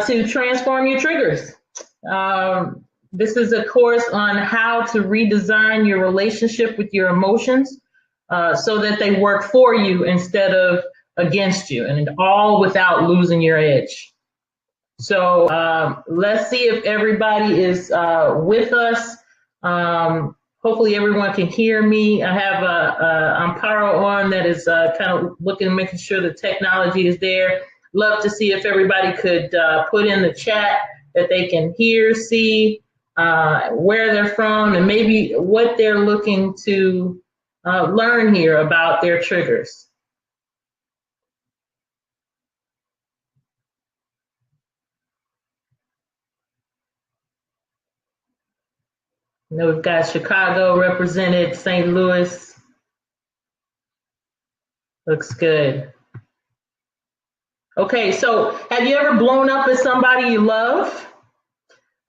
to transform your triggers. This is a course on how to redesign your relationship with your emotions so that they work for you instead of against you, and all without losing your edge. So let's see if everybody is with us. Hopefully everyone can hear me. I have Amparo on that is kind of looking, making sure the technology is there. Love to see if everybody could put in the chat that they can hear, see where they're from, and maybe what they're looking to learn here about their triggers. You know, we've got Chicago represented, St. Louis. Looks good. Okay, so have you ever blown up at somebody you love?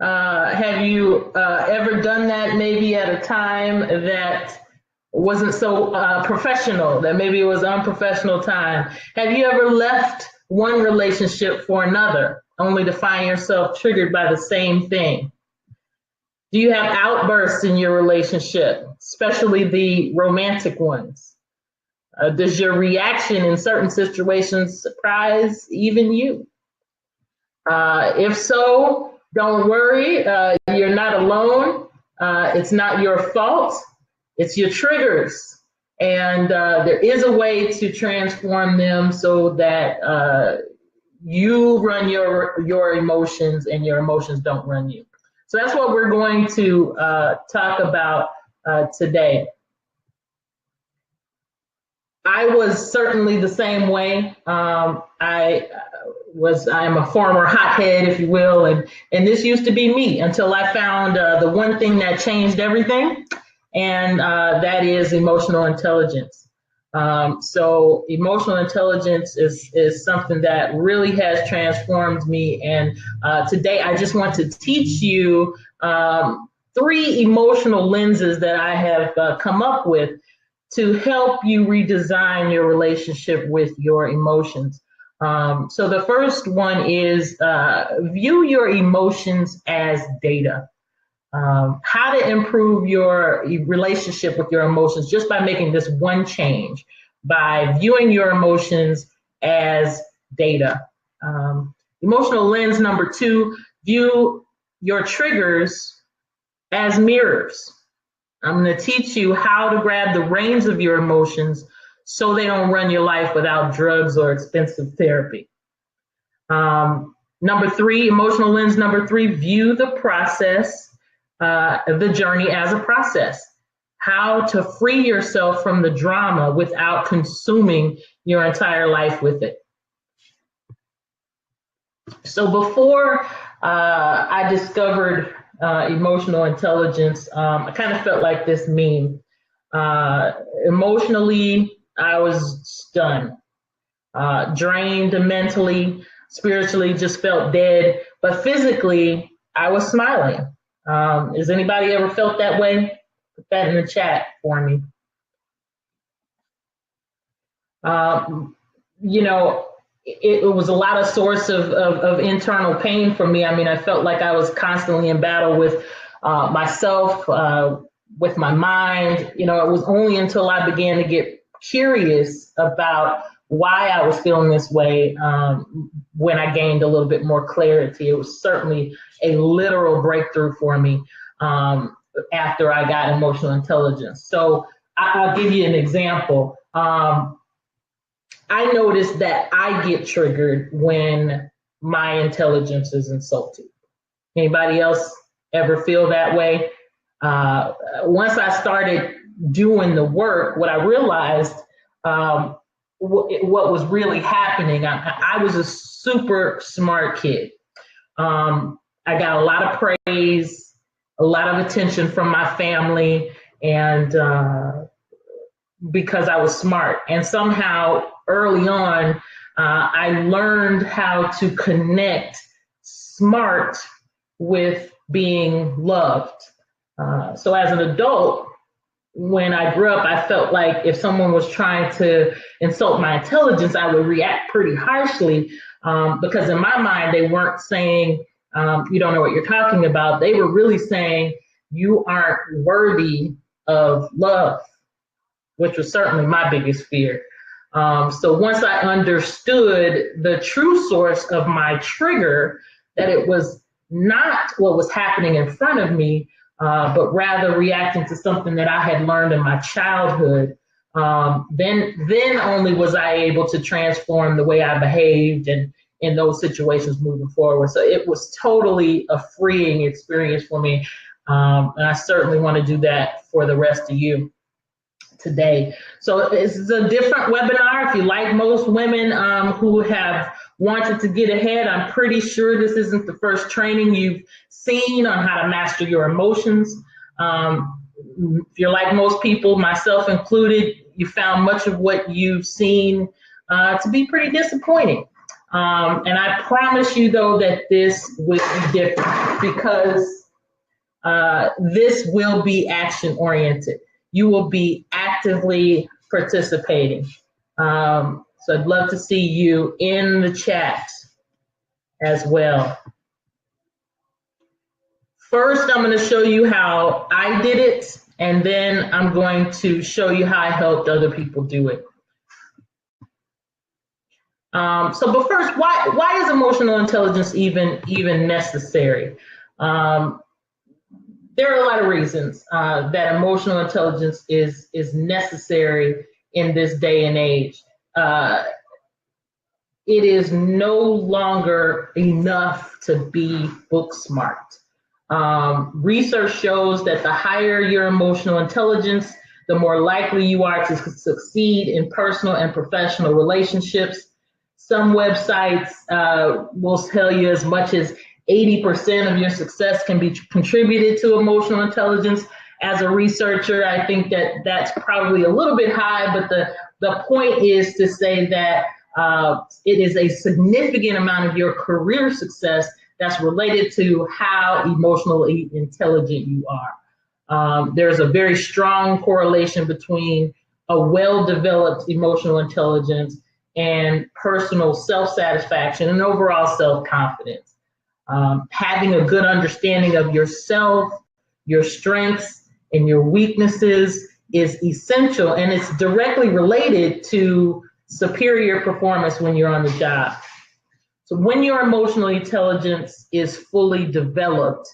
Have you ever done that maybe at a time that wasn't so professional, that maybe it was unprofessional time? Have you ever left one relationship for another only to find yourself triggered by the same thing? Do you have outbursts in your relationship, especially the romantic ones? Does your reaction in certain situations surprise even you? If so, don't worry, you're not alone. It's not your fault, it's your triggers. And there is a way to transform them so that you run your emotions and your emotions don't run you. So that's what we're going to talk about today. I was certainly the same way. I'm a former hothead, if you will, and this used to be me until I found the one thing that changed everything, and that is emotional intelligence. So emotional intelligence is something that really has transformed me. And today I just want to teach you 3 emotional lenses that I have come up with to help you redesign your relationship with your emotions. So the first one is view your emotions as data. How to improve your relationship with your emotions just by making this one change, by viewing your emotions as data. Emotional lens number 2, view your triggers as mirrors. I'm going to teach you how to grab the reins of your emotions so they don't run your life without drugs or expensive therapy. Number 3, emotional lens number 3, view the process, the journey as a process. How to free yourself from the drama without consuming your entire life with it. So before I discovered emotional intelligence, I kind of felt like this meme. Emotionally, I was done, drained mentally, spiritually, just felt dead, but physically, I was smiling. Has anybody ever felt that way? Put that in the chat for me. You know, it was a lot of source of internal pain for me. I mean, I felt like I was constantly in battle with myself, with my mind. You know, it was only until I began to get curious about why I was feeling this way when I gained a little bit more clarity. It was certainly a literal breakthrough for me after I got emotional intelligence. So I'll give you an example. I noticed that I get triggered when my intelligence is insulted. Anybody else ever feel that way? Once I started doing the work, what I realized what was really happening, I was a super smart kid. I got a lot of praise, a lot of attention from my family, and because I was smart. And somehow early on, I learned how to connect smart with being loved. So as an adult, when I grew up, I felt like if someone was trying to insult my intelligence, I would react pretty harshly. Because in my mind, they weren't saying, you don't know what you're talking about. They were really saying, you aren't worthy of love, which was certainly my biggest fear. So once I understood the true source of my trigger, that it was not what was happening in front of me, but rather reacting to something that I had learned in my childhood, then only was I able to transform the way I behaved and in those situations moving forward. So it was totally a freeing experience for me. And I certainly want to do that for the rest of you today. So it's a different webinar. If you like most women who have wanted to get ahead, I'm pretty sure this isn't the first training you've seen on how to master your emotions. If you're like most people, myself included, you found much of what you've seen to be pretty disappointing. And I promise you, though, that this will be different, because this will be action-oriented. You will be actively participating. So I'd love to see you in the chat as well. First, I'm going to show you how I did it, and then I'm going to show you how I helped other people do it. But first, why is emotional intelligence even necessary? There are a lot of reasons that emotional intelligence is necessary in this day and age. It is no longer enough to be book smart. Research shows that the higher your emotional intelligence, the more likely you are to succeed in personal and professional relationships. Some websites will tell you as much as 80% of your success can be contributed to emotional intelligence. As a researcher, I think that that's probably a little bit high, but the point is to say that it is a significant amount of your career success that's related to how emotionally intelligent you are. There's a very strong correlation between a well-developed emotional intelligence and personal self-satisfaction and overall self-confidence. Having a good understanding of yourself, your strengths, and your weaknesses is essential, and it's directly related to superior performance when you're on the job. So when your emotional intelligence is fully developed,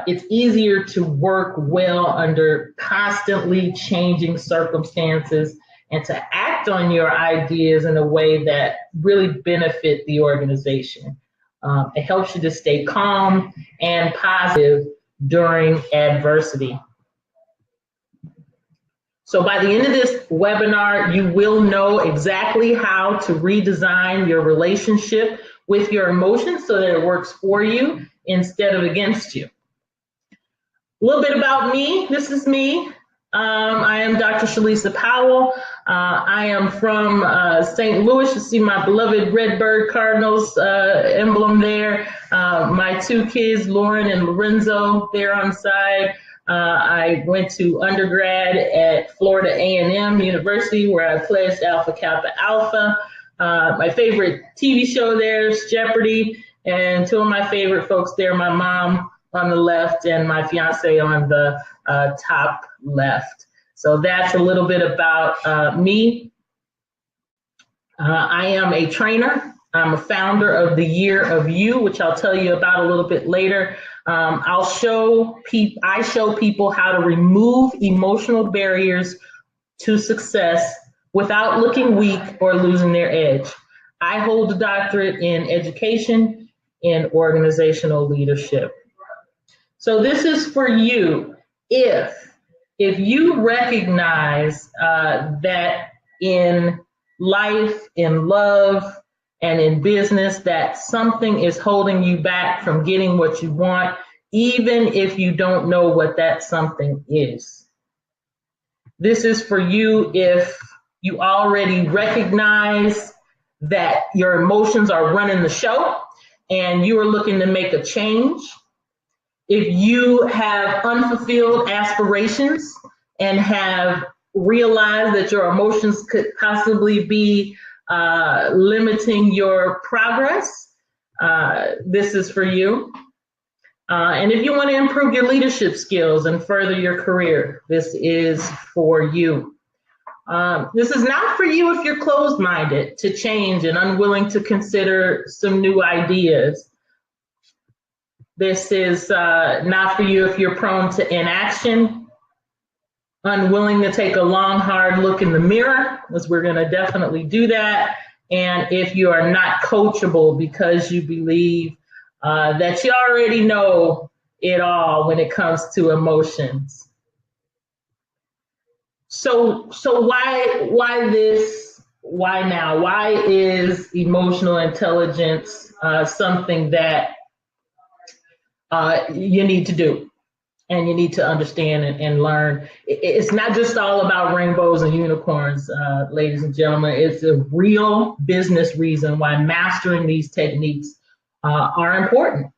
it's easier to work well under constantly changing circumstances and to act on your ideas in a way that really benefit the organization. It helps you to stay calm and positive during adversity. So by the end of this webinar, you will know exactly how to redesign your relationship with your emotions so that it works for you instead of against you. A little bit about me. This is me. I am Dr. Shalisa Powell. I am from St. Louis. You see my beloved Redbird Cardinals emblem there. My two kids, Lauren and Lorenzo, there on the side. I went to undergrad at Florida A&M University, where I pledged Alpha Kappa Alpha. My favorite TV show there is Jeopardy, and two of my favorite folks there, my mom on the left and my fiance on the top left. So that's a little bit about me. I am a trainer. I'm a founder of the Year of You, which I'll tell you about a little bit later. I show people how to remove emotional barriers to success without looking weak or losing their edge. I hold a doctorate in education and organizational leadership. So this is for you. If you recognize that in life, in love, and in business, that something is holding you back from getting what you want, even if you don't know what that something is. This is for you if you already recognize that your emotions are running the show and you are looking to make a change. If you have unfulfilled aspirations and have realized that your emotions could possibly be limiting your progress, this is for you. And if you want to improve your leadership skills and further your career, this is for you. This is not for you if you're closed-minded to change and unwilling to consider some new ideas. This is not for you if you're prone to inaction, unwilling to take a long, hard look in the mirror, because we're going to definitely do that. And if you are not coachable because you believe that you already know it all when it comes to emotions. So why this? Why now? Why is emotional intelligence something that you need to do and you need to understand and learn? It's not just all about rainbows and unicorns, ladies and gentlemen. It's a real business reason why mastering these techniques are important.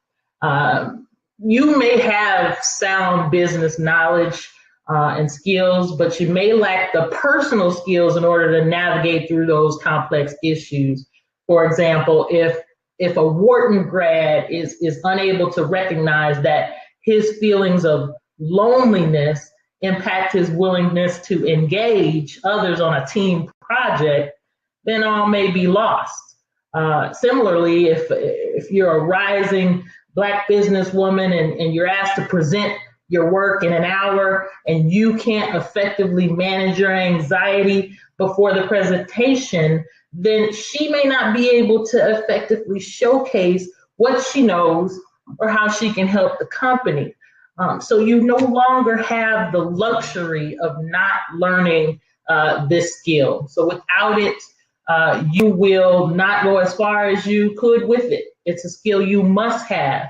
You may have sound business knowledge and skills, but you may lack the personal skills in order to navigate through those complex issues. For example, if a Wharton grad is unable to recognize that his feelings of loneliness impact his willingness to engage others on a team project, then all may be lost. Similarly, if you're a rising Black businesswoman and you're asked to present your work in an hour and you can't effectively manage your anxiety before the presentation, then she may not be able to effectively showcase what she knows or how she can help the company. So you no longer have the luxury of not learning this skill. So without it, you will not go as far as you could with it. It's a skill you must have.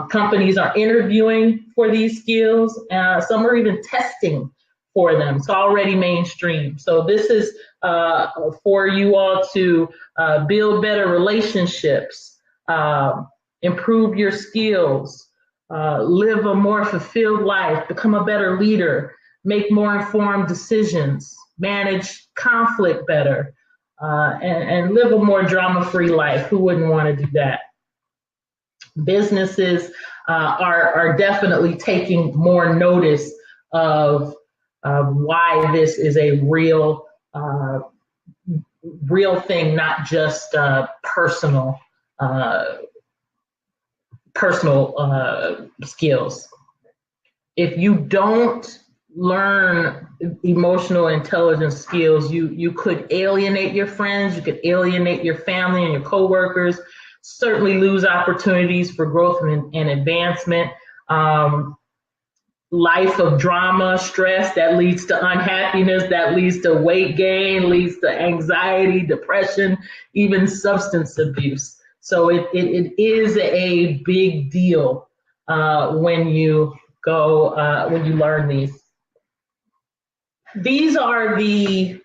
Companies are interviewing for these skills. Some are even testing for them. It's already mainstream. So this is for you all to build better relationships, improve your skills, live a more fulfilled life, become a better leader, make more informed decisions, manage conflict better, and live a more drama-free life. Who wouldn't want to do that? Businesses are definitely taking more notice of why this is a real thing, not just personal skills. If you don't learn emotional intelligence skills, you could alienate your friends, you could alienate your family and your coworkers, certainly lose opportunities for growth and advancement. Life of drama, stress, that leads to unhappiness, that leads to weight gain, leads to anxiety, depression, even substance abuse. So it is a big deal when you learn these. These are the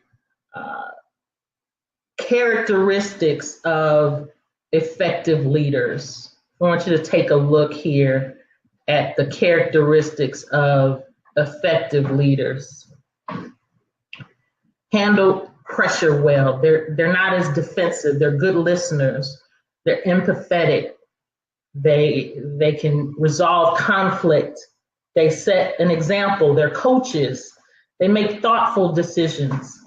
characteristics of effective leaders. I want you to take a look here at the characteristics of effective leaders. Handle pressure well. They're not as defensive. They're good listeners. They're empathetic. They can resolve conflict. They set an example. They're coaches. They make thoughtful decisions.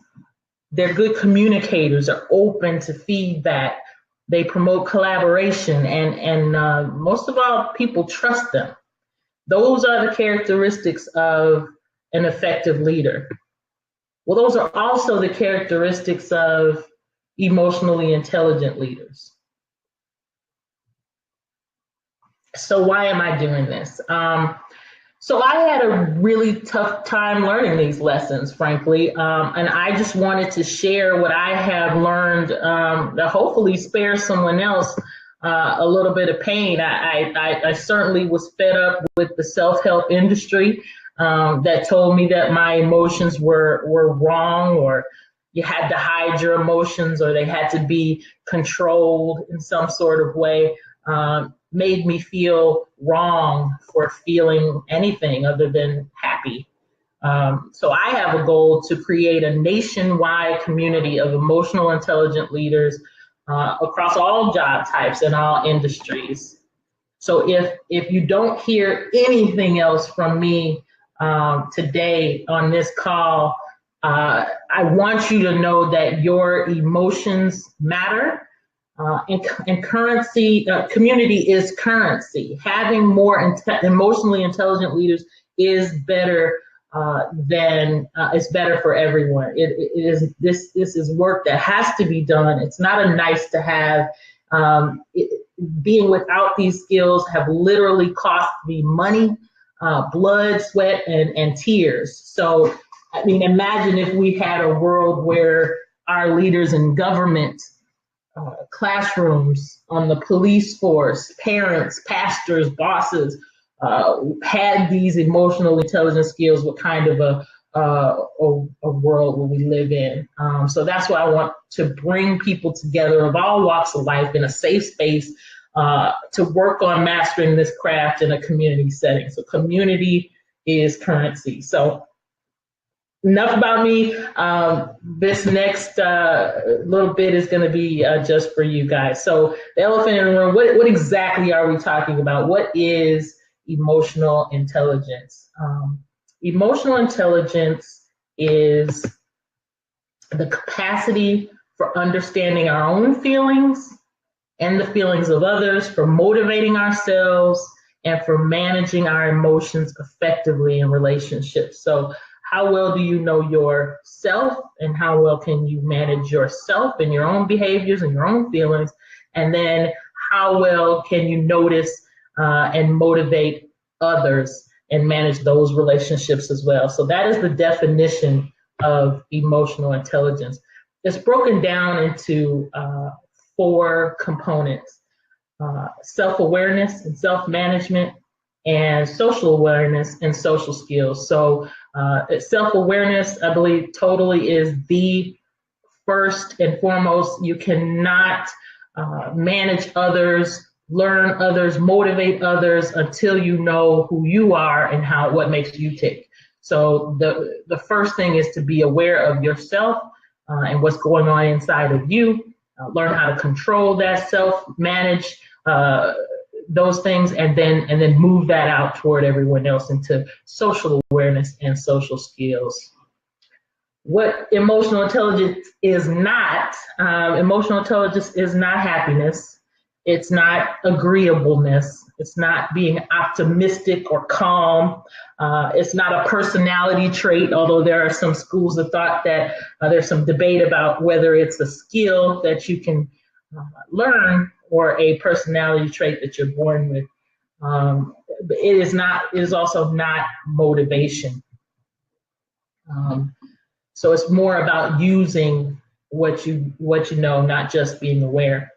They're good communicators. They're open to feedback. They promote collaboration, and most of all, people trust them. Those are the characteristics of an effective leader. Well, those are also the characteristics of emotionally intelligent leaders. So why am I doing this? So I had a really tough time learning these lessons, frankly, and I just wanted to share what I have learned that hopefully spare someone else a little bit of pain. I certainly was fed up with the self-help industry that told me that my emotions were wrong, or you had to hide your emotions, or they had to be controlled in some sort of way. Made me feel wrong for feeling anything other than happy. So I have a goal to create a nationwide community of emotional intelligent leaders across all job types and all industries. So if you don't hear anything else from me today on this call, I want you to know that your emotions matter. And currency, community is currency. Having more emotionally intelligent leaders is better it's better for everyone. It is this is work that has to be done. It's not a nice to have. Being without these skills have literally cost me money, blood, sweat, and tears. So, I mean, imagine if we had a world where our leaders in government, classrooms, on the police force, parents, pastors, bosses, had these emotional intelligence skills, what kind of a world will we live in? So that's why I want to bring people together of all walks of life in a safe space to work on mastering this craft in a community setting. So community is currency. So enough about me. This next little bit is going to be just for you guys. So the elephant in the room, what exactly are we talking about? What is emotional intelligence? Emotional intelligence is the capacity for understanding our own feelings and the feelings of others, for motivating ourselves, and for managing our emotions effectively in relationships. So how well do you know yourself, and how well can you manage yourself and your own behaviors and your own feelings? And then how well can you notice and motivate others and manage those relationships as well? So that is the definition of emotional intelligence. It's broken down into 4 components: self-awareness and self-management, and social awareness and social skills. So self-awareness, I believe, totally is the first and foremost. You cannot manage others, learn others, motivate others until you know who you are and what makes you tick. So the first thing is to be aware of yourself and what's going on inside of you. Learn how to control that self, manage those things, and then move that out toward everyone else into social awareness and social skills. What emotional intelligence is not, emotional intelligence is not happiness. It's not agreeableness. It's not being optimistic or calm. It's not a personality trait, although there are some schools of thought that there's some debate about whether it's a skill that you can learn or a personality trait that you're born with. But it is not. It is also not motivation. So it's more about using what you know, not just being aware.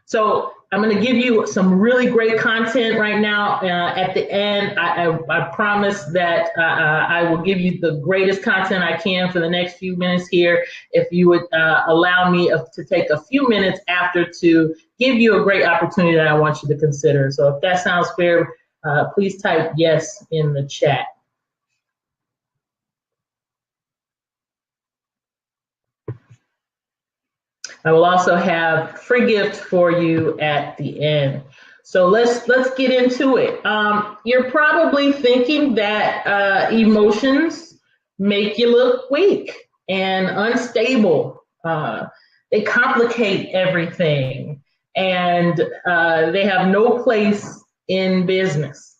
So I'm going to give you some really great content right now. At the end, I promise that I will give you the greatest content I can for the next few minutes here. If you would allow me to take a few minutes after to give you a great opportunity that I want you to consider. So if that sounds fair, please type yes in the chat. I will also have free gifts for you at the end. So let's get into it. You're probably thinking that emotions make you look weak and unstable. They complicate everything, and they have no place in business.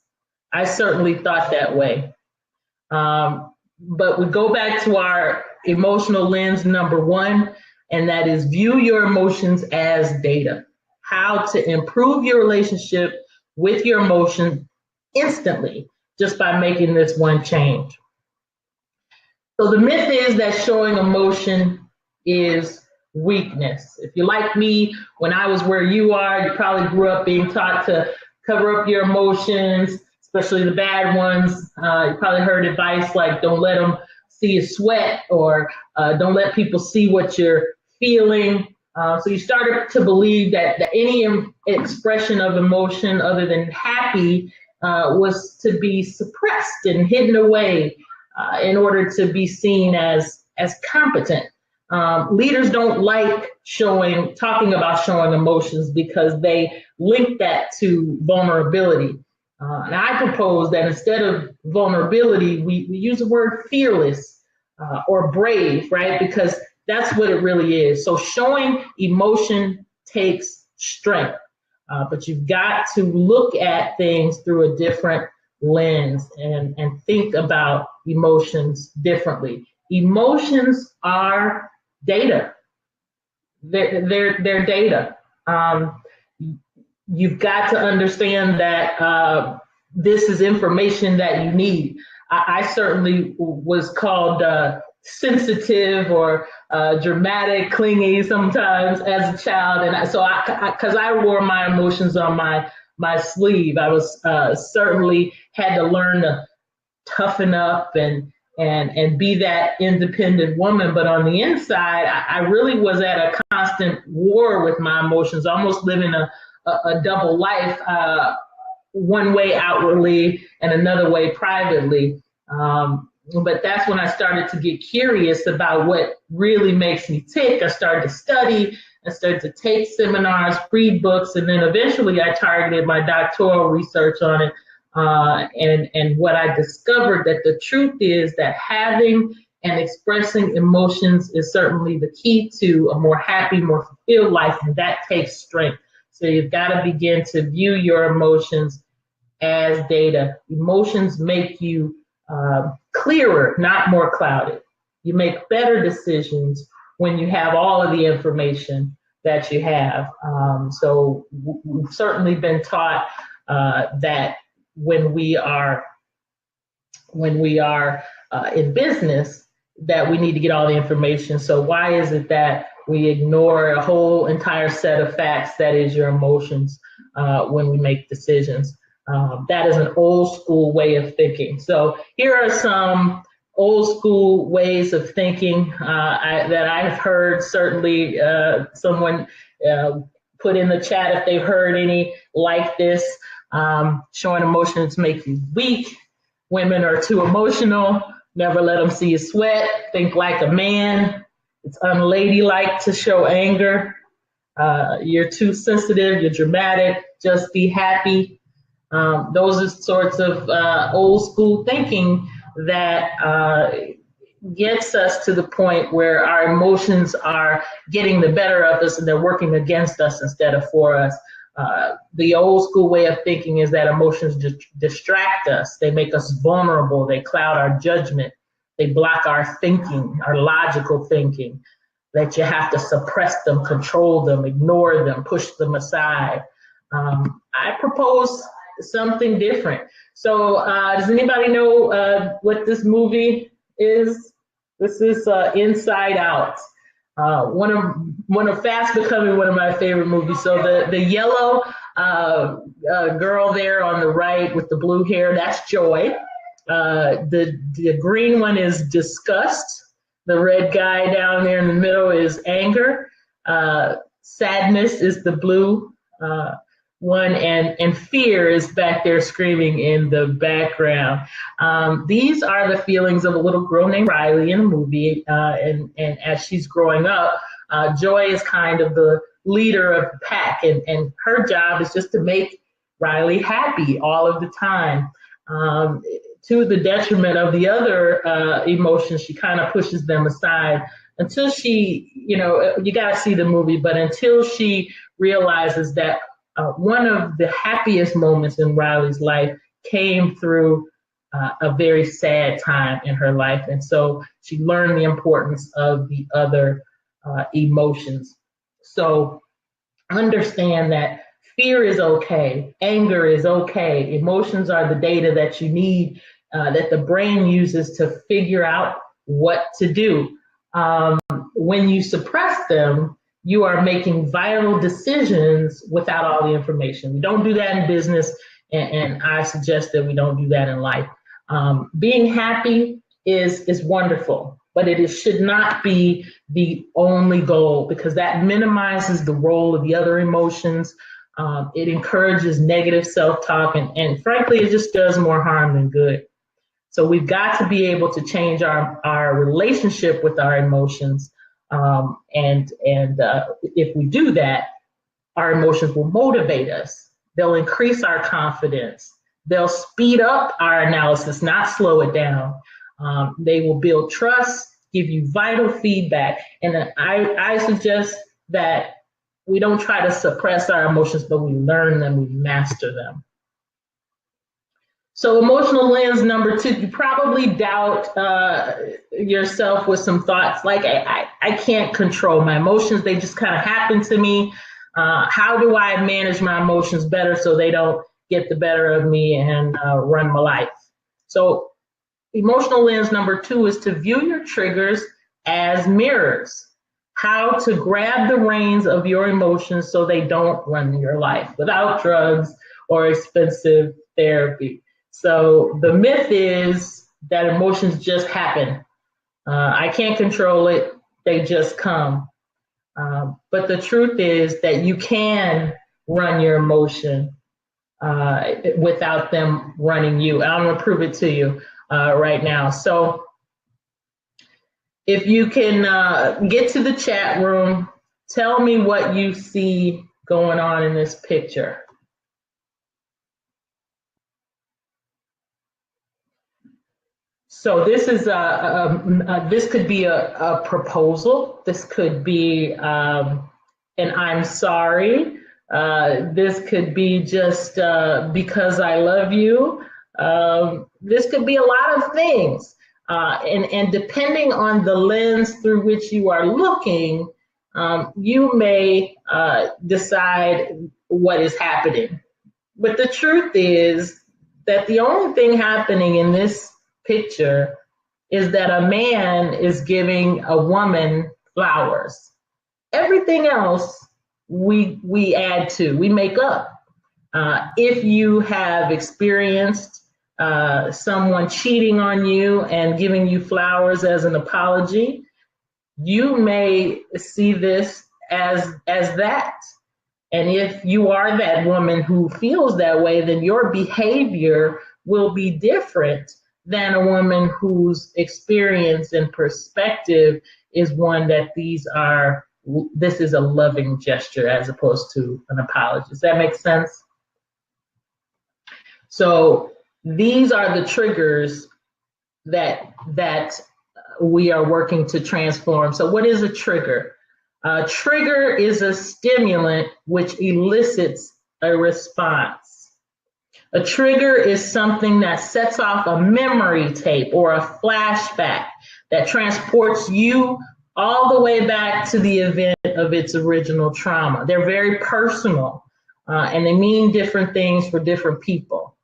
I certainly thought that way. But we go back to our emotional lens number 1, and that is view your emotions as data. How to improve your relationship with your emotion instantly just by making this one change. So the myth is that showing emotion is weakness. If you're like me, when I was where you are, you probably grew up being taught to cover up your emotions, especially the bad ones. You probably heard advice like don't let them see you sweat, or don't let people see what you're feeling. So you started to believe that any expression of emotion other than happy was to be suppressed and hidden away. in order to be seen as competent. Leaders don't like talking about showing emotions because they link that to vulnerability. And I propose that instead of vulnerability, we use the word fearless or brave, right? Because that's what it really is. So showing emotion takes strength, but you've got to look at things through a different lens and think about emotions differently. Emotions are data. They're data. You've got to understand that this is information that you need. I certainly was called sensitive or dramatic, clingy sometimes as a child, and because I wore my emotions on my sleeve, I was certainly had to learn to toughen up and be that independent woman. But on the inside, I really was at a constant war with my emotions, almost living a double life, one way outwardly and another way privately. But that's when I started to get curious about what really makes me tick. I started to study, I started to take seminars, read books, and then eventually I targeted my doctoral research on it. And what I discovered that the truth is that having and expressing emotions is certainly the key to a more happy, more fulfilled life, and that takes strength. So you've got to begin to view your emotions as data. Emotions make you clearer, not more clouded. You make better decisions when you have all of the information that you have. So we've certainly been taught that when we are in business, that we need to get all the information. So why is it that we ignore a whole entire set of facts that is your emotions when we make decisions? That is an old school way of thinking. So here are some old school ways of thinking that I've heard. Certainly someone put in the chat if they've heard any like this. Showing emotions make you weak. Women are too emotional. Never let them see you sweat. Think like a man. It's unladylike to show anger. You're too sensitive. You're dramatic. Just be happy. Those are sorts of old school thinking that gets us to the point where our emotions are getting the better of us and they're working against us instead of for us. The old school way of thinking is that emotions distract us. They make us vulnerable. They cloud our judgment. They block our thinking, our logical thinking, that you have to suppress them, control them, ignore them, push them aside. I propose something different. So does anybody know what this movie is? This is Inside Out. One of fast becoming one of my favorite movies. So the yellow girl there on the right with the blue hair, that's Joy. The green one is Disgust. The red guy down there in the middle is Anger. Sadness is the blue one, and Fear is back there screaming in the background. These are the feelings of a little girl named Riley in the movie, and as she's growing up, Joy is kind of the leader of the pack, and her job is just to make Riley happy all of the time. To the detriment of the other emotions, she kind of pushes them aside until she, you got to see the movie, but until she realizes that one of the happiest moments in Riley's life came through a very sad time in her life. And so she learned the importance of the other emotions. So understand that fear is okay, anger is okay, emotions are the data that you need, that the brain uses to figure out what to do. When you suppress them, you are making vital decisions without all the information. We don't do that in business, and I suggest that we don't do that in life. Being happy is wonderful, but should not be the only goal, because that minimizes the role of the other emotions. It encourages negative self-talk, and frankly, it just does more harm than good. So we've got to be able to change our relationship with our emotions. And if we do that, our emotions will motivate us. They'll increase our confidence. They'll speed up our analysis, not slow it down. They will build trust, give you vital feedback. And I suggest that we don't try to suppress our emotions, but we learn them, we master them. So emotional lens number 2, you probably doubt yourself with some thoughts like, I can't control my emotions. They just kind of happen to me. How do I manage my emotions better so they don't get the better of me and run my life? So emotional lens number 2 is to view your triggers as mirrors. How to grab the reins of your emotions so they don't run your life without drugs or expensive therapy. So the myth is that emotions just happen. I can't control it, they just come. But the truth is that you can run your emotion without them running you. I'm going to prove it to you right now. So if you can get to the chat room, tell me what you see going on in this picture. So this is this could be a proposal. This could be an I'm sorry. This could be just because I love you. This could be a lot of things. And depending on the lens through which you are looking, you may decide what is happening. But the truth is that the only thing happening in this picture is that a man is giving a woman flowers. Everything else we add to, we make up. If you have experienced someone cheating on you and giving you flowers as an apology, you may see this as that. And if you are that woman who feels that way, then your behavior will be different than a woman whose experience and perspective is one that this is a loving gesture as opposed to an apology. Does that make sense? So these are the triggers that we are working to transform. So what is a trigger? A trigger is a stimulant which elicits a response. A trigger is something that sets off a memory tape or a flashback that transports you all the way back to the event of its original trauma. They're very personal and they mean different things for different people.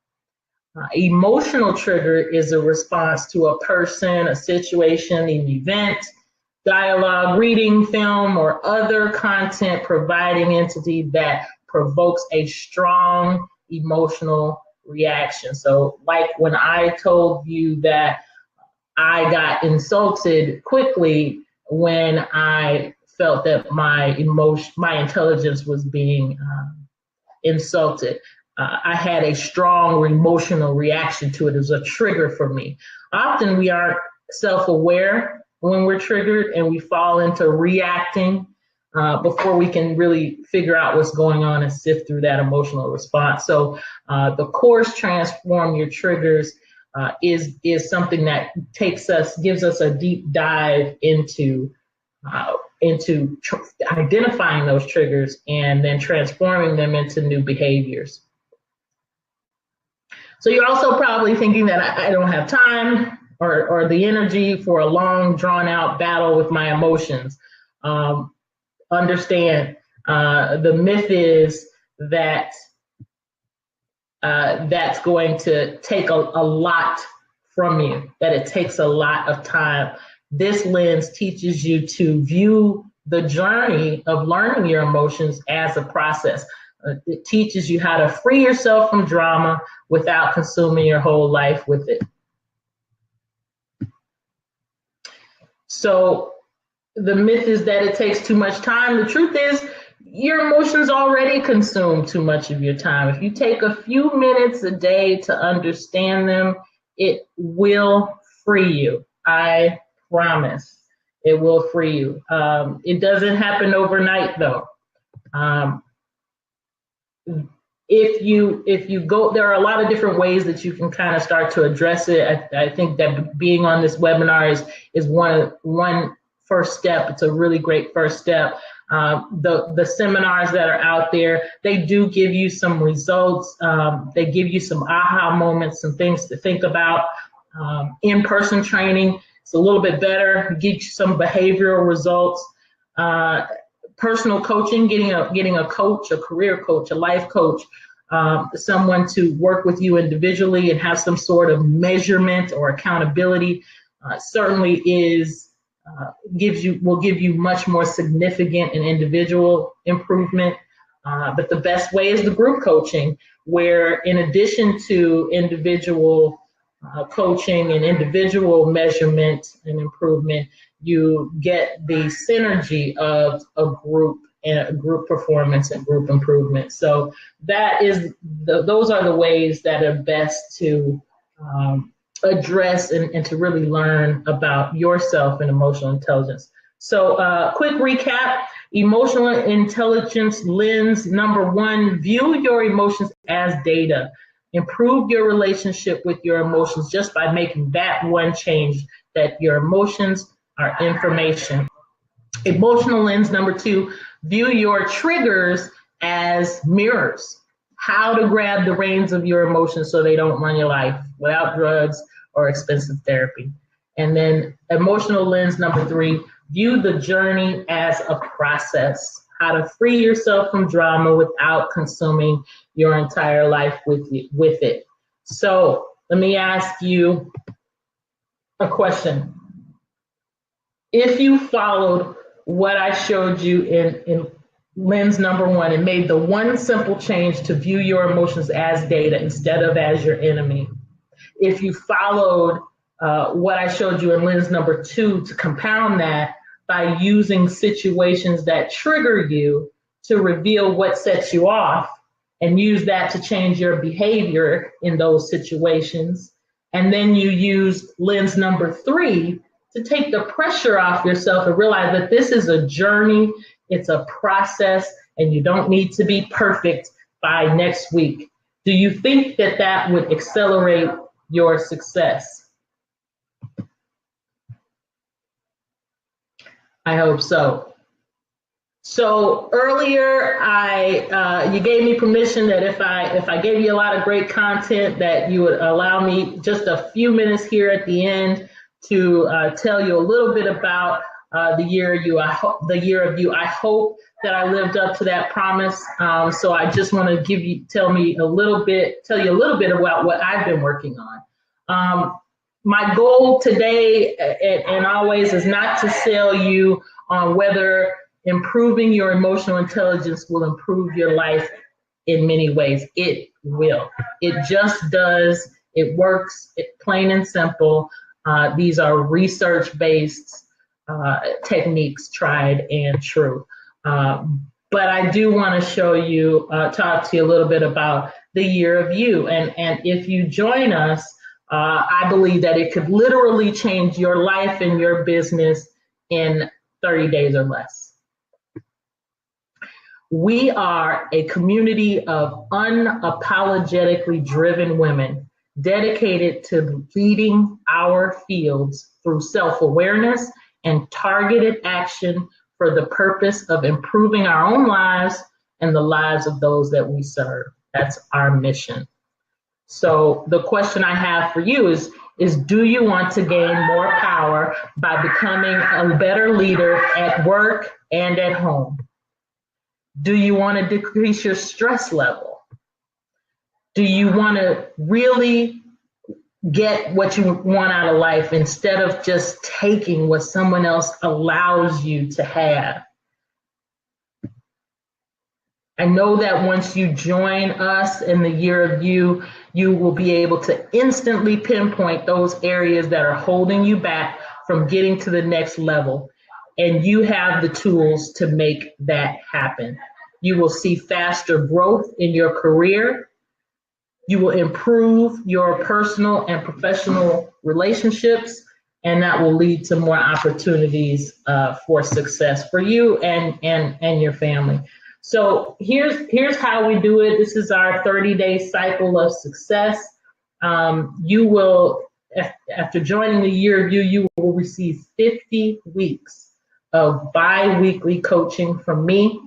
Emotional trigger is a response to a person, a situation, an event, dialogue, reading, film, or other content providing entity that provokes a strong emotional reaction. So like when I told you that I got insulted quickly when I felt that my intelligence was being insulted. I had a strong emotional reaction to it. It was a trigger for me. Often we aren't self-aware when we're triggered and we fall into reacting before we can really figure out what's going on and sift through that emotional response. So the course Transform Your Triggers is something that gives us a deep dive into identifying those triggers and then transforming them into new behaviors. So you're also probably thinking that I don't have time or the energy for a long, drawn-out battle with my emotions. Understand, the myth is that that's going to take a lot from you, that it takes a lot of time. This lens teaches you to view the journey of learning your emotions as a process. It teaches you how to free yourself from drama without consuming your whole life with it. So the myth is that it takes too much time. The truth is your emotions already consume too much of your time. If you take a few minutes a day to understand them, It will free you. I promise. It will free you. It doesn't happen overnight, though. Um, if you go, there are a lot of different ways that you can kind of start to address it. I think that being on this webinar is one first step. It's a really great first step. The seminars that are out there, they do give you some results. They give you some aha moments, some things to think about. In-person training, it's a little bit better, gives you some behavioral results. Personal coaching, getting a coach, a career coach, a life coach, someone to work with you individually and have some sort of measurement or accountability, certainly will give you much more significant and individual improvement. But the best way is the group coaching, where in addition to individual coaching and individual measurement and improvement, you get the synergy of a group and a group performance and group improvement. So those are the ways that are best to address and to really learn about yourself and emotional intelligence. So quick recap: emotional intelligence lens number 1, view your emotions as data. Improve your relationship with your emotions just by making that one change, that your emotions are information. Emotional lens number 2, view your triggers as mirrors. How to grab the reins of your emotions so they don't run your life without drugs or expensive therapy. And then emotional lens number 3, view the journey as a process. How to free yourself from drama without consuming your entire life with it. So let me ask you a question. If you followed what I showed you in lens number 1 and made the one simple change to view your emotions as data instead of as your enemy, if you followed what I showed you in lens number 2 to compound that by using situations that trigger you to reveal what sets you off and use that to change your behavior in those situations, and then you use lens number 3 to take the pressure off yourself and realize that this is a journey, it's a process, and you don't need to be perfect by next week. Do you think that that would accelerate your success? I hope so. So earlier, you gave me permission that if I gave you a lot of great content, that you would allow me just a few minutes here at the end to tell you a little bit about the year of you. I hope that I lived up to that promise. So I just want to tell you a little bit about what I've been working on. My goal today and always is not to sell you on whether improving your emotional intelligence will improve your life in many ways. It will. It just does. It works. It's plain and simple. These are research-based techniques, tried and true. But I do want to talk to you a little bit about the year of you. And if you join us, I believe that it could literally change your life and your business in 30 days or less. We are a community of unapologetically driven women dedicated to leading our fields through self-awareness and targeted action for the purpose of improving our own lives and the lives of those that we serve. That's our mission. So the question I have for you is do you want to gain more power by becoming a better leader at work and at home? Do you want to decrease your stress level? Do you want to really get what you want out of life instead of just taking what someone else allows you to have? I know that once you join us in the year of you, you will be able to instantly pinpoint those areas that are holding you back from getting to the next level. And you have the tools to make that happen. You will see faster growth in your career. You will improve your personal and professional relationships, and that will lead to more opportunities for success for you and your family. So here's how we do it. This is our 30-day cycle of success. You will, after joining the year review, you will receive 50 weeks of bi-weekly coaching from me.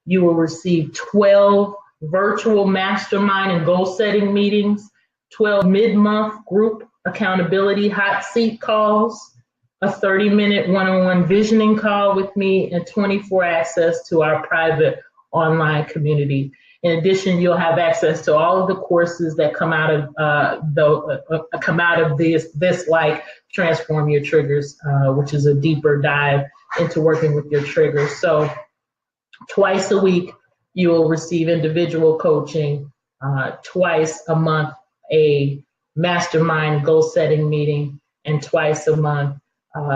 You will receive 12 virtual mastermind and goal setting meetings, 12 mid-month group accountability hot seat calls, a 30-minute one-on-one visioning call with me, and 24 access to our private online community. In addition, you'll have access to all of the courses that come out of this like Transform Your Triggers, which is a deeper dive into working with your triggers. So twice a week, you will receive individual coaching, twice a month, a mastermind goal setting meeting, and twice a month,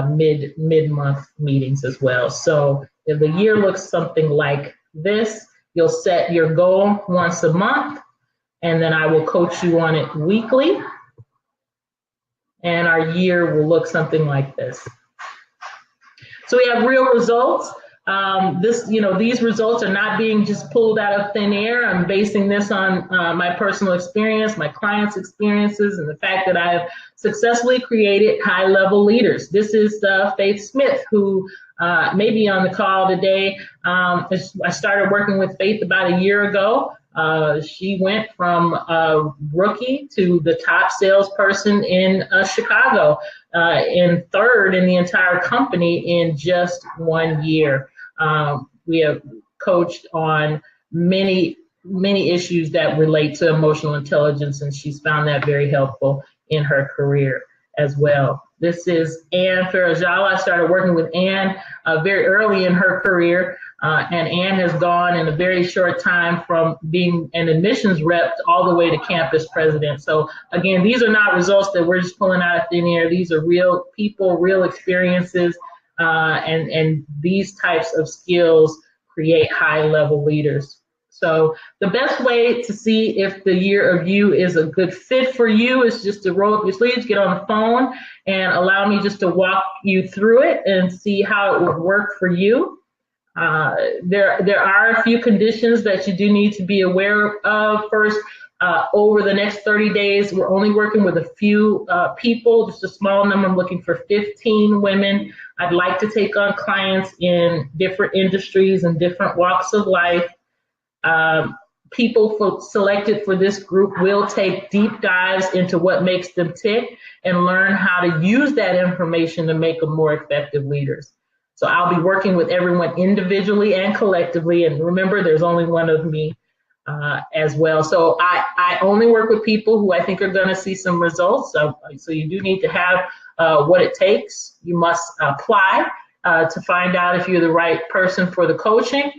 mid-month meetings as well. So if the year looks something like this, you'll set your goal once a month, and then I will coach you on it weekly. And our year will look something like this. So we have real results. These results are not being just pulled out of thin air. I'm basing this on my personal experience, my clients' experiences, and the fact that I have successfully created high-level leaders. This is Faith Smith, who may be on the call today. I started working with Faith about a year ago. She went from a rookie to the top salesperson in Chicago, and third in the entire company in just 1 year. We have coached on many issues that relate to emotional intelligence, and she's found that very helpful in her career as well. This is Ann Farajala. I started working with Ann very early in her career, and Ann has gone in a very short time from being an admissions rep all the way to campus president. So again, these are not results that we're just pulling out of thin air. These are real people, real experiences, and these types of skills create high-level leaders. So the best way to see if the year of you is a good fit for you is just to roll up your sleeves, get on the phone, and allow me just to walk you through it and see how it would work for you. There are a few conditions that you do need to be aware of. First, over the next 30 days, we're only working with a few people, just a small number. I'm looking for 15 women. I'd like to take on clients in different industries and different walks of life. People selected for this group will take deep dives into what makes them tick and learn how to use that information to make them more effective leaders. So I'll be working with everyone individually and collectively. And remember, there's only one of me as well. So I only work with people who I think are going to see some results. So you do need to have what it takes. You must apply to find out if you're the right person for the coaching.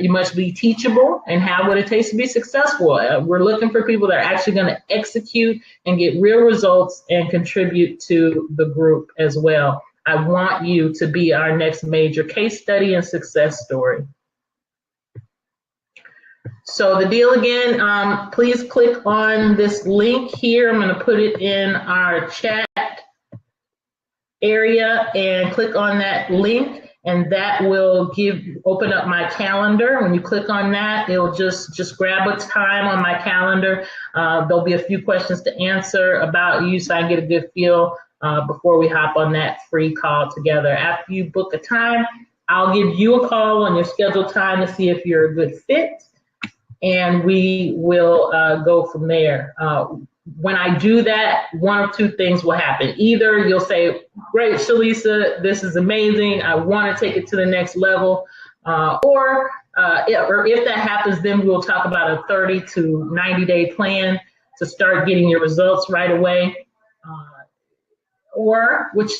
You must be teachable and have what it takes to be successful. We're looking for people that are actually going to execute and get real results and contribute to the group as well. I want you to be our next major case study and success story. So the deal again, please click on this link here. I'm going to put it in our chat area and click on that link. And that will open up my calendar. When you click on that, it'll just grab a time on my calendar. There'll be a few questions to answer about you so I can get a good feel before we hop on that free call together. After you book a time, I'll give you a call on your scheduled time to see if you're a good fit, and we will go from there. When I do that, one of two things will happen. Either you'll say, great, Shalisa, this is amazing. I want to take it to the next level. Or if that happens, then we'll talk about a 30 to 90-day plan to start getting your results right away. Or, which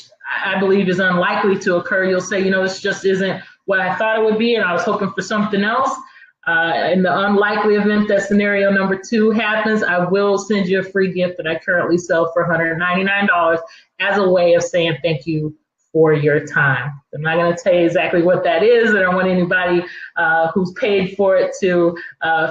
I believe is unlikely to occur, you'll say, this just isn't what I thought it would be, and I was hoping for something else. In the unlikely event that scenario number 2 happens, I will send you a free gift that I currently sell for $199 as a way of saying thank you for your time. I'm not going to tell you exactly what that is. I don't want anybody who's paid for it to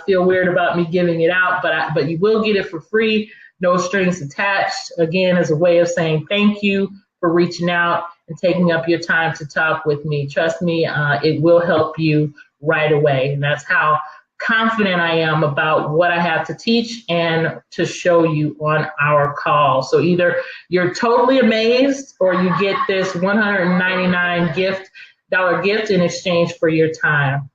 feel weird about me giving it out, but you will get it for free, no strings attached. Again, as a way of saying thank you for reaching out and taking up your time to talk with me. Trust me, it will help you right away. And that's how confident I am about what I have to teach and to show you on our call. So either you're totally amazed or you get this $199 gift in exchange for your time.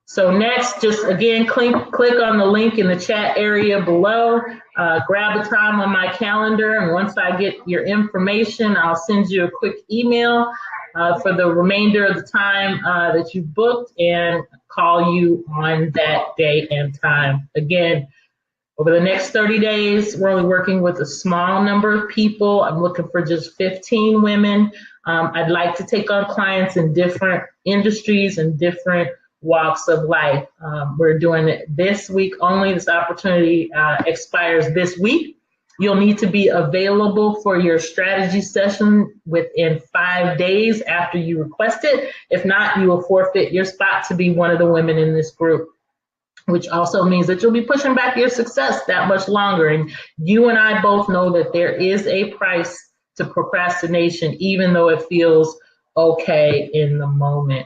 So next, just again, click on the link in the chat area below, grab a time on my calendar, and once I get your information, I'll send you a quick email for the remainder of the time that you booked and call you on that day and time. Again, over the next 30 days, we're only working with a small number of people. I'm looking for just 15 women. I'd like to take on clients in different industries and different walks of life. We're doing it this week only. This opportunity expires this week. You'll need to be available for your strategy session within 5 days after you request it. If not, you will forfeit your spot to be one of the women in this group, which also means that you'll be pushing back your success that much longer. And you and I both know that there is a price to procrastination, even though it feels okay in the moment.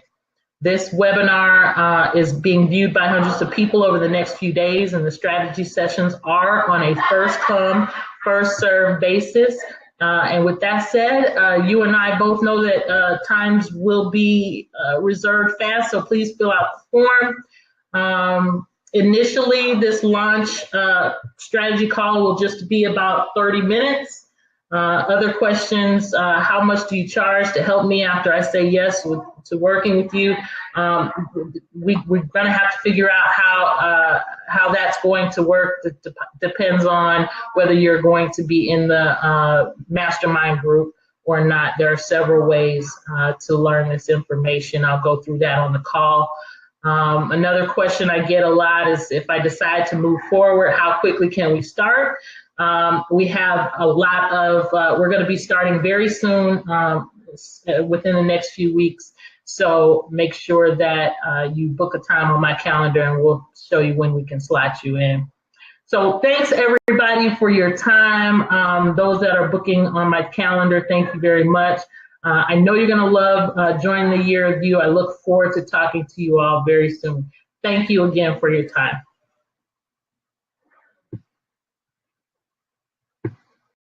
This webinar is being viewed by hundreds of people over the next few days, and the strategy sessions are on a first come, first served basis. And with that said, you and I both know that times will be reserved fast, so please fill out the form. Initially, this launch strategy call will just be about 30 minutes. Other questions, how much do you charge to help me after I say yes to working with you? We're gonna have to figure out how that's going to work. It depends on whether you're going to be in the mastermind group or not. There are several ways to learn this information. I'll go through that on the call. Another question I get a lot is, if I decide to move forward, how quickly can we start? We have a lot of, we're going to be starting very soon, within the next few weeks. So make sure that you book a time on my calendar and we'll show you when we can slot you in. So thanks everybody for your time. Those that are booking on my calendar, thank you very much. I know you're going to love joining the year review. I look forward to talking to you all very soon. Thank you again for your time.